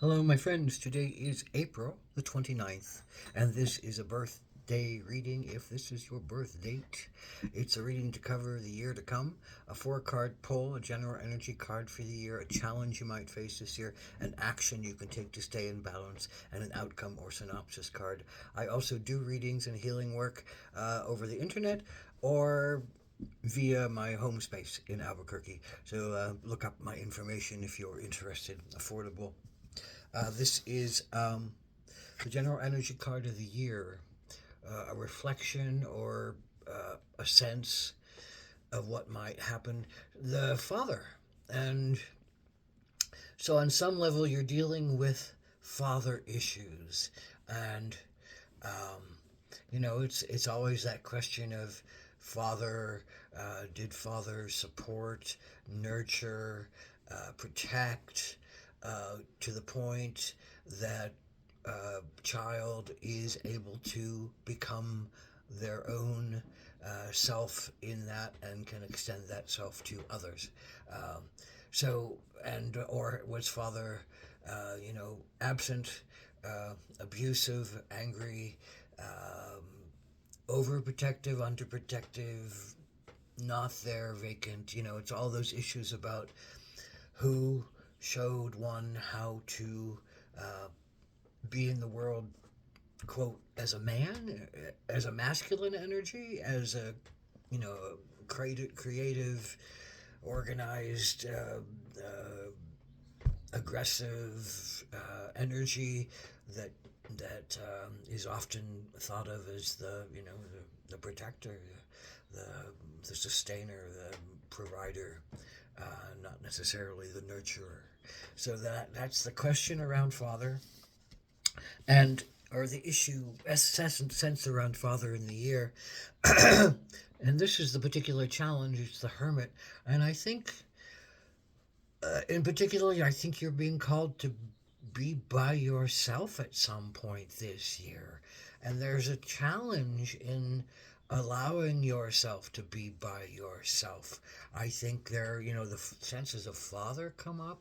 Hello, my friends. Today is April the 29th, and this is a birthday reading. If this is your birth date, it's a reading to cover the year to come, a four-card pull, a general energy card for the year, a challenge you might face this year, an action you can take to stay in balance, and an outcome or synopsis card. I also do readings and healing work over the internet or via my home space in Albuquerque. So look up my information if you're interested. Affordable. This is the general energy card of the year, a reflection or a sense of what might happen. The father. And so, on some level, you're dealing with father issues. And, um, it's always that question of father, did father support, nurture, protect, to the point that child is able to become their own self in that and can extend that self to others. Um, or was father, absent, abusive, angry, overprotective, underprotective, not there, vacant. It's all those issues about who showed one how to uh, be in the world, quote, as a man, as a masculine energy, as a, creative, organized, aggressive energy that is often thought of as the protector, the the sustainer, the provider, not necessarily the nurturer. So that's the question around father, and or the issue sense around father in the year. And this is the particular challenge. It's the hermit, and I think, in particular, I think you're being called to be by yourself at some point this year, and there's a challenge in allowing yourself to be by yourself. I think the senses of father come up.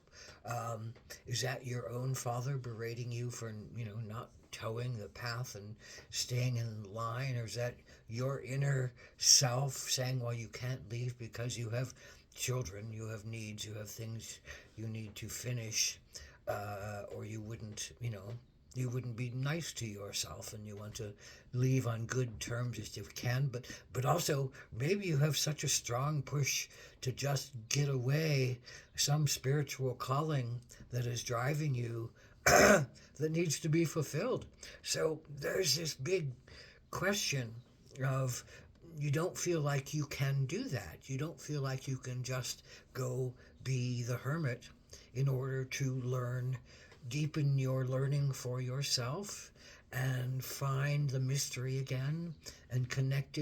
Is that your own father berating you for not towing the path and staying in line, or is that your inner self saying, well, you can't leave because you have children, you have needs, you have things you need to finish, or you wouldn't be nice to yourself, and you want to leave on good terms if you can. But also maybe you have such a strong push to just get away, some spiritual calling that is driving you that needs to be fulfilled. So there's this big question of, you don't feel like you can do that. You don't feel like you can just go be the hermit in order to learn, deepen your learning for yourself, and find the mystery again, and connect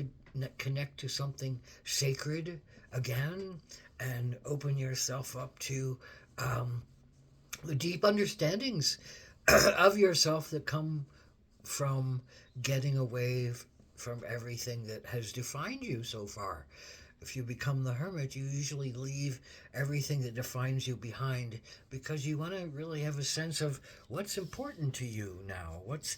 to something sacred again, and open yourself up to the deep understandings of yourself that come from getting away from everything that has defined you so far. If you become the hermit, you usually leave everything that defines you behind, because you want to really have a sense of what's important to you now. What's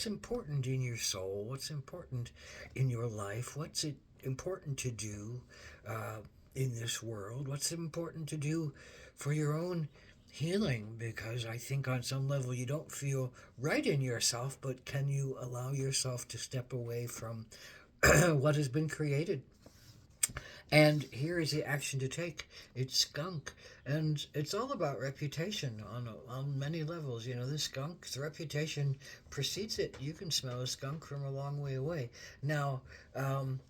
important in your soul? What's important in your life? What's it important to do uh, in this world? What's important to do for your own healing? Because I think on some level you don't feel right in yourself, but can you allow yourself to step away from what has been created? And here is the action to take. It's skunk, and it's all about reputation on many levels. This skunk's reputation precedes it. You can smell a skunk from a long way away. Now, um,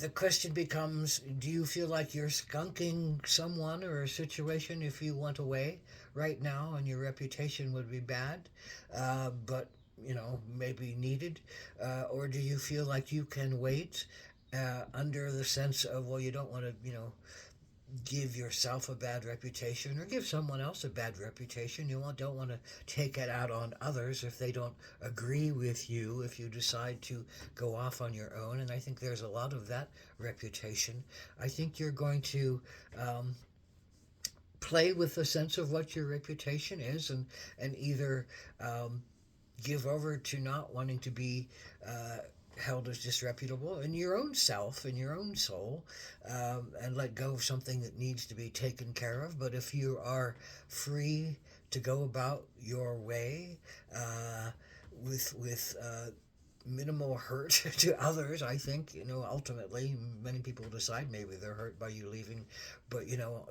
the question becomes, do you feel like you're skunking someone or a situation if you went away right now, and your reputation would be bad, but maybe needed? Or do you feel like you can wait, under the sense of, well, you don't want to give yourself a bad reputation or give someone else a bad reputation. Don't want to take it out on others if they don't agree with you, if you decide to go off on your own. And I think there's a lot of that reputation. I think you're going to play with the sense of what your reputation is, and either give over to not wanting to be held as disreputable in your own self, in your own soul, and let go of something that needs to be taken care of. But if you are free to go about your way with minimal hurt to others, I think, ultimately many people decide maybe they're hurt by you leaving. But,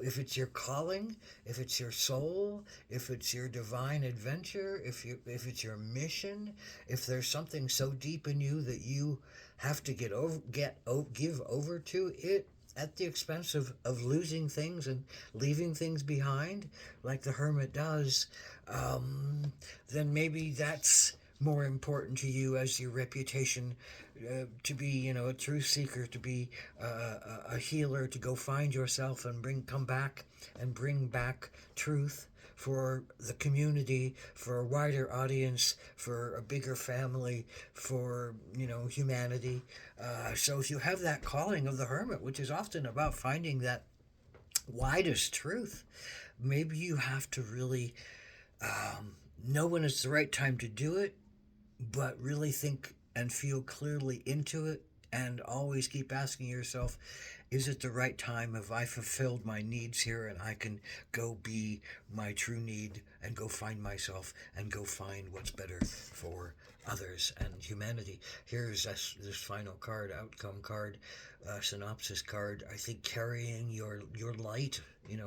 if it's your calling, if it's your soul, if it's your divine adventure, if it's your mission, if there's something so deep in you that you have to give over to it at the expense of losing things and leaving things behind, like the hermit does, then maybe that's more important to you as your reputation, to be, a truth seeker, to be a healer, to go find yourself and come back and bring back truth for the community, for a wider audience, for a bigger family, for, humanity. So if you have that calling of the hermit, which is often about finding that widest truth, maybe you have to really know when it's the right time to do it, but really think and feel clearly into it, and always keep asking yourself, is it the right time? Have I fulfilled my needs here, and I can go be my true need and go find myself and go find what's better for others and humanity? Here's this final card, outcome card, synopsis card. I think carrying your light,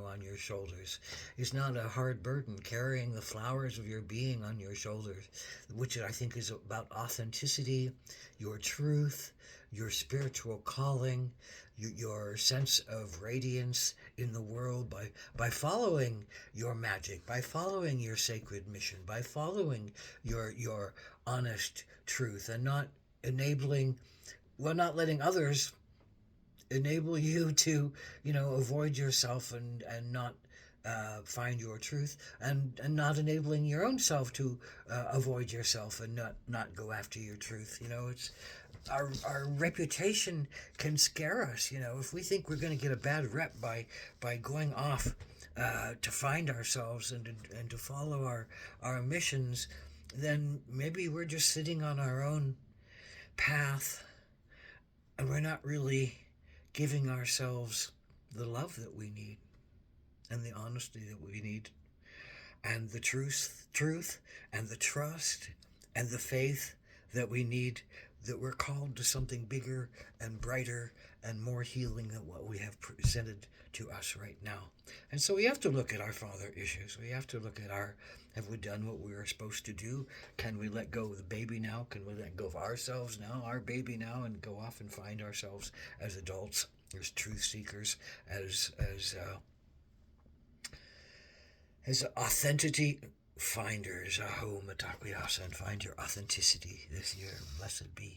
on your shoulders is not a hard burden. Carrying the flowers of your being on your shoulders, which I think is about authenticity, your truth, your spiritual calling, your sense of radiance in the world by following your magic, by following your sacred mission, by following your honest truth, and not not letting others enable you to, avoid yourself and not find your truth, and not enabling your own self to avoid yourself and not go after your truth. It's our reputation can scare us. If we think we're going to get a bad rep by going off to find ourselves and to follow our missions, then maybe we're just sitting on our own path, and we're not really giving ourselves the love that we need, and the honesty that we need, and the truth and the trust and the faith that we need, that we're called to something bigger and brighter and more healing than what we have presented to us right now. And so we have to look at our father issues. We have to look at have we done what we were supposed to do? Can we let go of the baby now? Can we let go of ourselves now, our baby now, and go off and find ourselves as adults, as truth seekers, as authenticity finders? Aho Matakwiyasa, and find your authenticity this year. Blessed be.